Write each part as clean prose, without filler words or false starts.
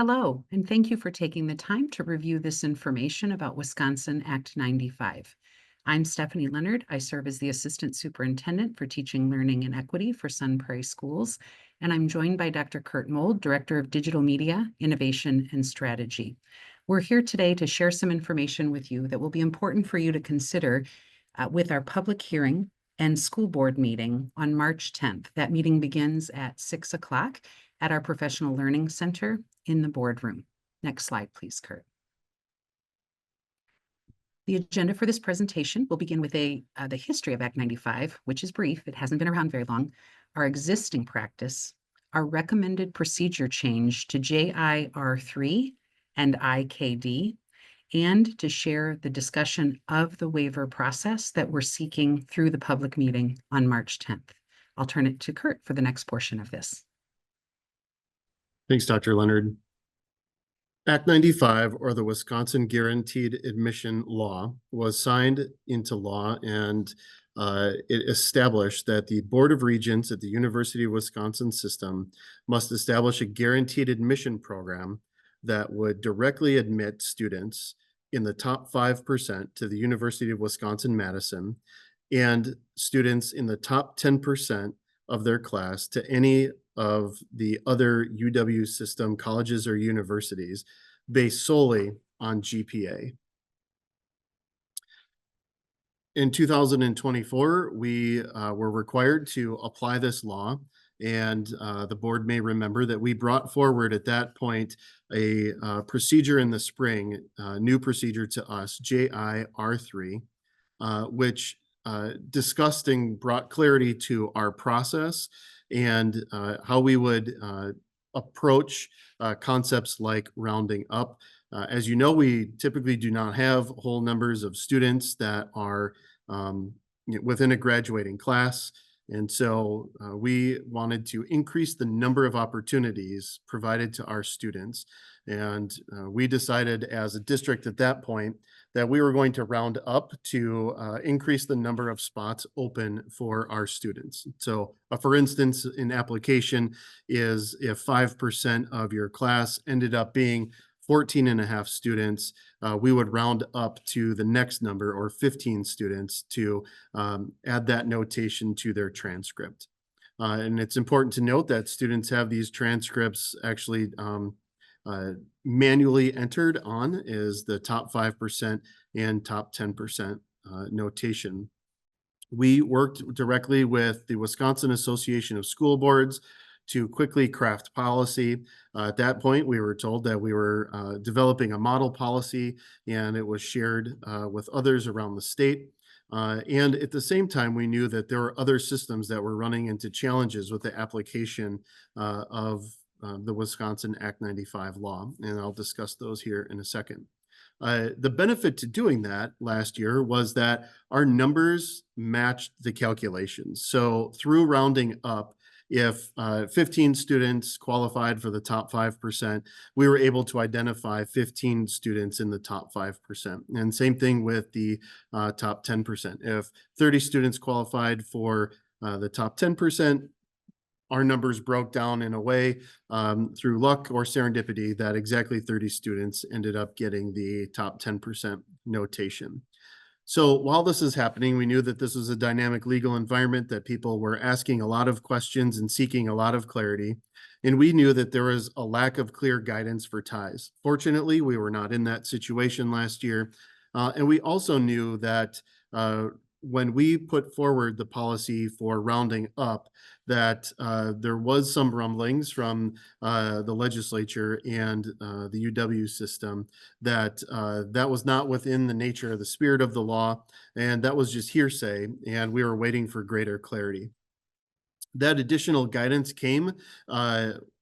Hello, and thank you for taking the time to review this information about Wisconsin Act 95. I'm Stephanie Leonard. I serve as the Assistant Superintendent for Teaching, Learning, and Equity for Sun Prairie Schools, and I'm joined by Dr. Kurt Mould, Director of Digital Media, Innovation, and Strategy. We're here today to share some information with you that will be important for you to consider with our public hearing and school board meeting on March 10th. That meeting begins at 6 o'clock at our Professional Learning Center in the boardroom. Next slide, please, Kurt. The agenda for this presentation will begin with the history of Act 95, which is brief. It hasn't been around very long. Our existing practice, our recommended procedure change to JIR3 and IKD, and to share the discussion of the waiver process that we're seeking through the public meeting on March 10th. I'll turn it to Kurt for the next portion of this. Thanks, Dr. Leonard. Act 95, or the Wisconsin Guaranteed Admission Law, was signed into law, and it established that the Board of Regents at the University of Wisconsin system must establish a guaranteed admission program that would directly admit students in the top 5% to the University of Wisconsin-Madison and students in the top 10% of their class to any of the other UW system colleges or universities based solely on GPA. In 2024, we were required to apply this law, and the board may remember that we brought forward at that point a procedure in the spring, new procedure to us, JIR3, which discussed and brought clarity to our process and how we would approach concepts like rounding up. As you know, we typically do not have whole numbers of students that are within a graduating class. And so we wanted to increase the number of opportunities provided to our students. And we decided as a district at that point that we were going to round up to increase the number of spots open for our students. So for instance, an application is if 5% of your class ended up being 14 and a half students, we would round up to the next number, or 15 students, to add that notation to their transcript. And it's important to note that students have these transcripts actually manually entered on is the top 5% and top 10% notation. We worked directly with the Wisconsin Association of School Boards to quickly craft policy. At that point, we were told that we were developing a model policy, and it was shared with others around the state. And at the same time, we knew that there were other systems that were running into challenges with the application of the Wisconsin Act 95 law, and I'll discuss those here in a second. The benefit to doing that last year was that our numbers matched the calculations. So through rounding up, if 15 students qualified for the top 5%, we were able to identify 15 students in the top 5%. And same thing with the top 10%. If 30 students qualified for the top 10%, our numbers broke down in a way through luck or serendipity that exactly 30 students ended up getting the top 10% notation. So while this is happening, we knew that this was a dynamic legal environment, that people were asking a lot of questions and seeking a lot of clarity. And we knew that there was a lack of clear guidance for ties. Fortunately, we were not in that situation last year. And we also knew that when we put forward the policy for rounding up, that there was some rumblings from the legislature and the UW system that that was not within the nature of the spirit of the law, and that was just hearsay, and we were waiting for greater clarity. That additional guidance came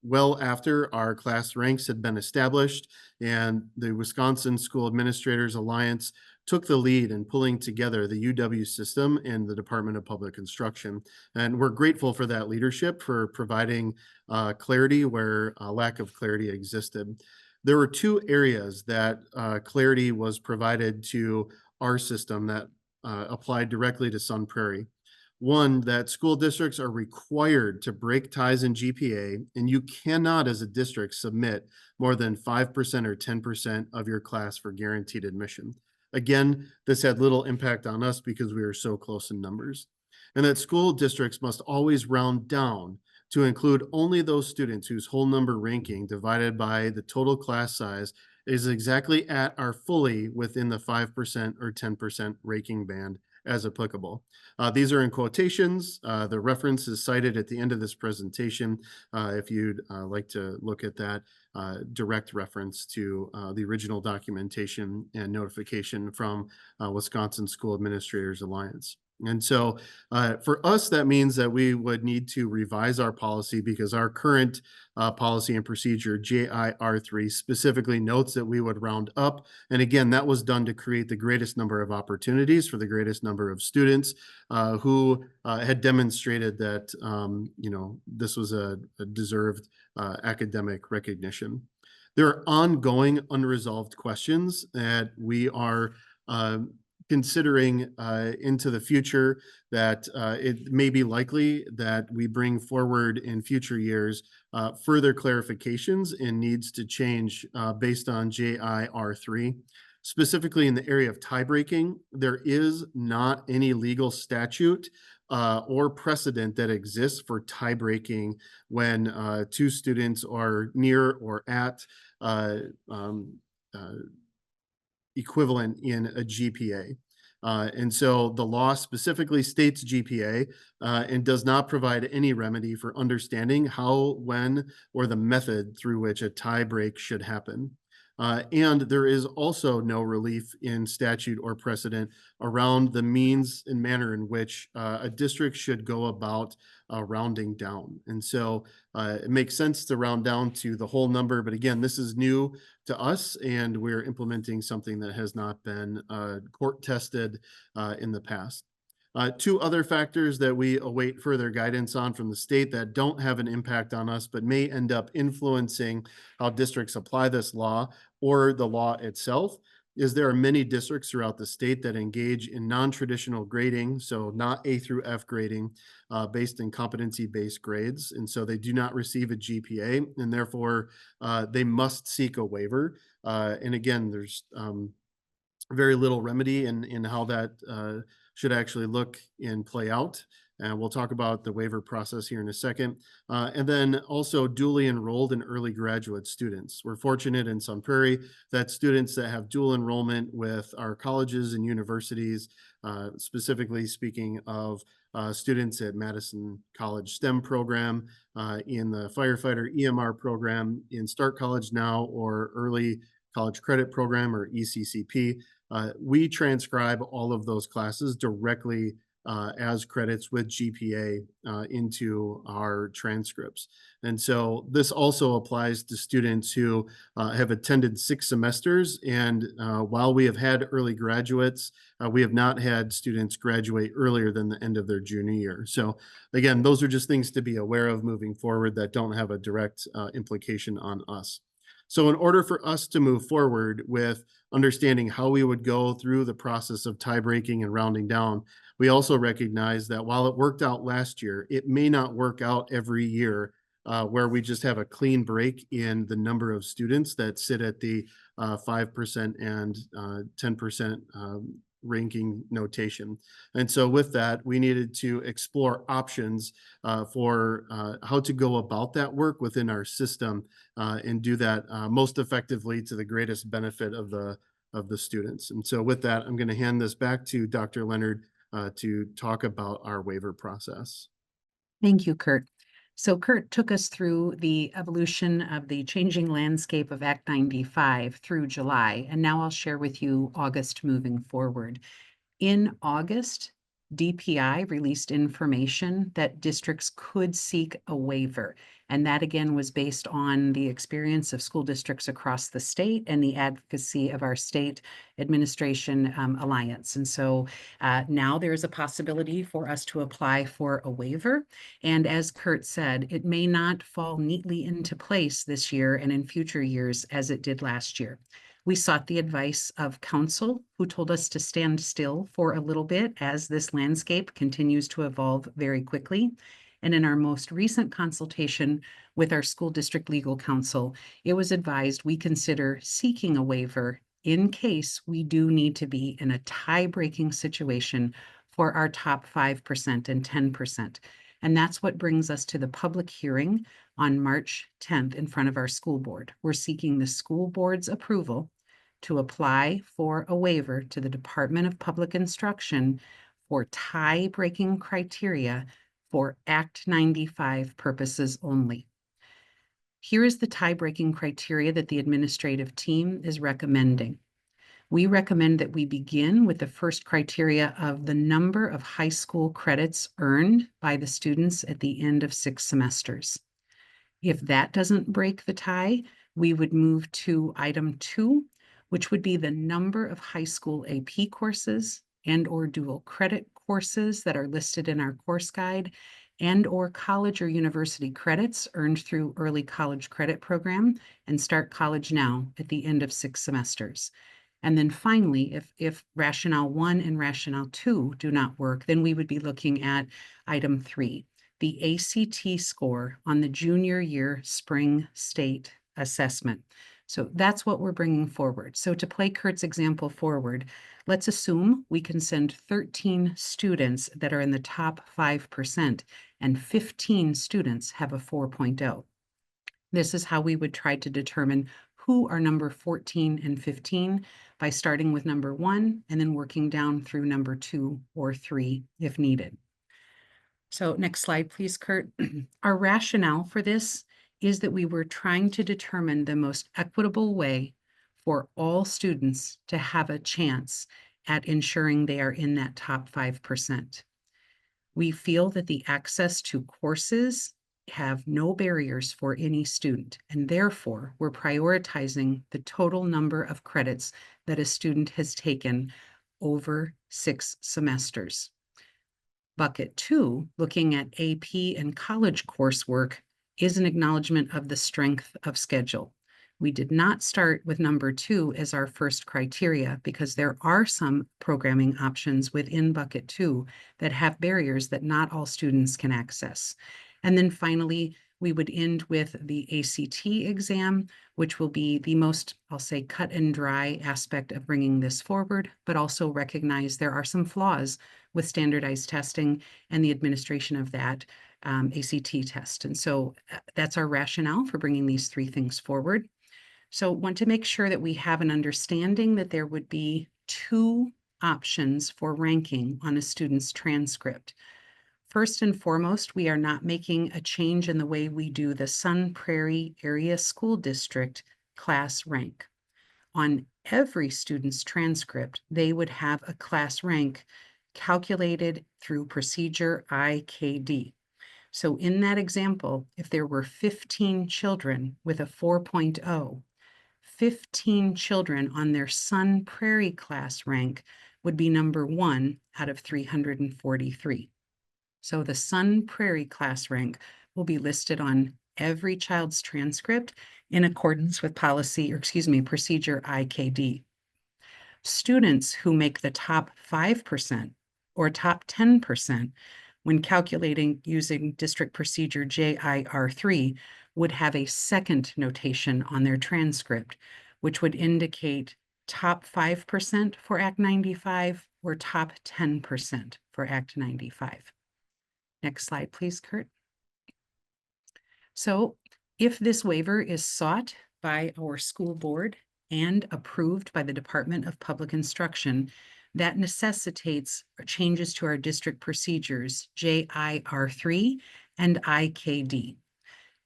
well after our class ranks had been established, and the Wisconsin School Administrators Alliance took the lead in pulling together the UW system and the Department of Public Instruction. And we're grateful for that leadership, for providing clarity where a lack of clarity existed. There were two areas that clarity was provided to our system that applied directly to Sun Prairie. One, that school districts are required to break ties in GPA, and you cannot, as a district, submit more than 5% or 10% of your class for guaranteed admission. Again, this had little impact on us because we were so close in numbers. And that school districts must always round down to include only those students whose whole number ranking divided by the total class size is exactly at or fully within the 5% or 10% ranking band as applicable. These are in quotations. The reference is cited at the end of this presentation if you'd like to look at that direct reference to the original documentation and notification from Wisconsin School Administrators Alliance. And so for us, that means that we would need to revise our policy because our current policy and procedure, JIR3, specifically notes that we would round up. And again, that was done to create the greatest number of opportunities for the greatest number of students who had demonstrated that, this was a deserved academic recognition. There are ongoing unresolved questions that we are considering into the future that it may be likely that we bring forward in future years further clarifications and needs to change based on JIR3. Specifically in the area of tie breaking, there is not any legal statute or precedent that exists for tie breaking when two students are near or at equivalent in a GPA. And so the law specifically states GPA and does not provide any remedy for understanding how, when, or the method through which a tie break should happen. And there is also no relief in statute or precedent around the means and manner in which a district should go about rounding down. And so it makes sense to round down to the whole number. But again, this is new to us, and we're implementing something that has not been court tested in the past. Two other factors that we await further guidance on from the state that don't have an impact on us, but may end up influencing how districts apply this law or the law itself, is there are many districts throughout the state that engage in non-traditional grading, so not A through F grading, based in competency-based grades. And so they do not receive a GPA, and therefore they must seek a waiver. And again, there's very little remedy in how that should actually look and play out. And we'll talk about the waiver process here in a second. And then also dually enrolled and early graduate students. We're fortunate in Sun Prairie that students that have dual enrollment with our colleges and universities, specifically speaking of students at Madison College STEM program, in the firefighter EMR program, in Start College Now or Early College Credit Program or ECCP, we transcribe all of those classes directly as credits with GPA into our transcripts. And so this also applies to students who have attended 6 semesters. And while we have had early graduates, we have not had students graduate earlier than the end of their junior year. So again, those are just things to be aware of moving forward that don't have a direct implication on us. So in order for us to move forward with understanding how we would go through the process of tie breaking and rounding down, we also recognize that while it worked out last year, it may not work out every year where we just have a clean break in the number of students that sit at the 5% and 10% ranking notation. And so with that, we needed to explore options for how to go about that work within our system and do that most effectively to the greatest benefit of the students. And so with that, I'm going to hand this back to Dr. Leonard to talk about our waiver process. Thank you, Kurt. So Kurt took us through the evolution of the changing landscape of Act 95 through July, and now I'll share with you August moving forward. In August, DPI released information that districts could seek a waiver. And that again was based on the experience of school districts across the state and the advocacy of our state administration alliance. And so now there's a possibility for us to apply for a waiver. And as Kurt said, it may not fall neatly into place this year and in future years as it did last year. We sought the advice of counsel, who told us to stand still for a little bit as this landscape continues to evolve very quickly. And in our most recent consultation with our school district legal counsel, it was advised we consider seeking a waiver in case we do need to be in a tie-breaking situation for our top 5% and 10%. And that's what brings us to the public hearing on March 10th in front of our school board. We're seeking the school board's approval to apply for a waiver to the Department of Public Instruction for tie-breaking criteria for Act 95 purposes only. Here is the tie-breaking criteria that the administrative team is recommending. We recommend that we begin with the first criteria of the number of high school credits earned by the students at the end of 6 semesters. If that doesn't break the tie, we would move to item 2, which would be the number of high school AP courses and/or dual credit courses that are listed in our course guide, and/or college or university credits earned through early college credit program and Start College Now at the end of 6 semesters. And then finally, if rationale 1 and rationale 2 do not work, then we would be looking at item 3, the ACT score on the junior year spring state assessment. So that's what we're bringing forward. So to play Kurt's example forward, let's assume we can send 13 students that are in the top 5% and 15 students have a 4.0. This is how we would try to determine who are number 14 and 15 by starting with number 1 and then working down through number 2 or 3 if needed. So next slide, please, Kurt. Our rationale for this is that we were trying to determine the most equitable way for all students to have a chance at ensuring they are in that top 5%. We feel that the access to courses have no barriers for any student, and therefore we're prioritizing the total number of credits that a student has taken over 6 semesters. Bucket 2, looking at AP and college coursework, is an acknowledgement of the strength of schedule. We did not start with number 2 as our first criteria because there are some programming options within bucket 2 that have barriers that not all students can access. And then finally, we would end with the ACT exam, which will be the most, I'll say, cut and dry aspect of bringing this forward, but also recognize there are some flaws with standardized testing and the administration of that ACT test. And so that's our rationale for bringing these 3 things forward. So want to make sure that we have an understanding that there would be 2 options for ranking on a student's transcript. First and foremost, we are not making a change in the way we do the Sun Prairie Area School District class rank. On every student's transcript, they would have a class rank calculated through procedure IKD. So in that example, if there were 15 children with a 4.0, 15 children on their Sun Prairie class rank would be number 1 out of 343. So the Sun Prairie class rank will be listed on every child's transcript in accordance with procedure IKD. Students who make the top 5% or top 10% when calculating using district procedure JIR3 would have a second notation on their transcript, which would indicate top 5% for Act 95 or top 10% for Act 95. Next slide, please, Kurt. So if this waiver is sought by our school board and approved by the Department of Public Instruction, that necessitates changes to our district procedures, JIR3 and IKD.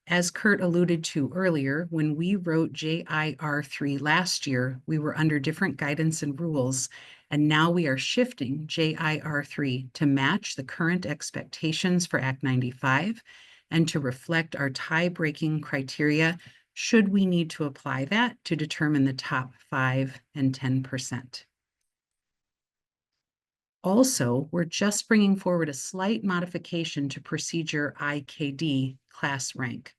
As Kurt alluded to earlier, when we wrote JIR3 last year, we were under different guidance and rules, and now we are shifting JIR3 to match the current expectations for Act 95 and to reflect our tie-breaking criteria should we need to apply that to determine the top 5 and 10%. Also, we're just bringing forward a slight modification to procedure IKD class rank.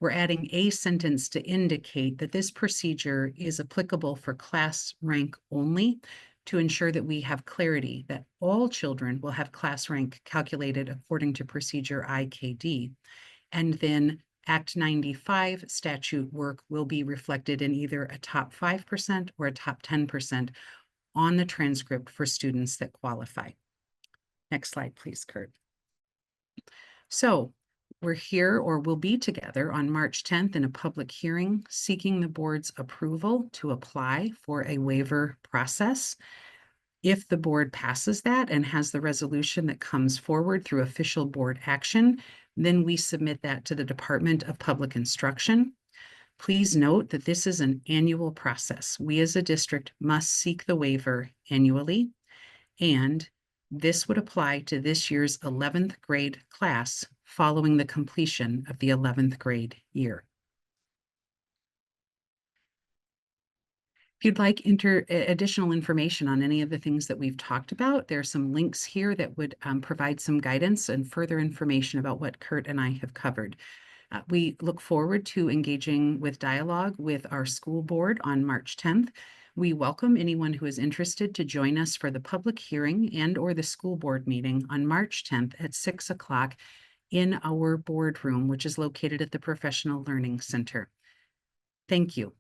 We're adding a sentence to indicate that this procedure is applicable for class rank only, to ensure that we have clarity that all children will have class rank calculated according to procedure IKD. And then Act 95 statute work will be reflected in either a top 5% or a top 10% on the transcript for students that qualify. Next slide, please, Kurt. So we're here, or will be together on March 10th in a public hearing seeking the board's approval to apply for a waiver process. If the board passes that and has the resolution that comes forward through official board action, then we submit that to the Department of Public Instruction. Please note that this is an annual process. We as a district must seek the waiver annually, and this would apply to this year's 11th grade class following the completion of the 11th grade year. If you'd like additional information on any of the things that we've talked about, there are some links here that would provide some guidance and further information about what Kurt and I have covered. We look forward to engaging with dialogue with our school board on March 10th. We welcome anyone who is interested to join us for the public hearing and or the school board meeting on March 10th at 6 o'clock in our boardroom, which is located at the Professional Learning Center. Thank you.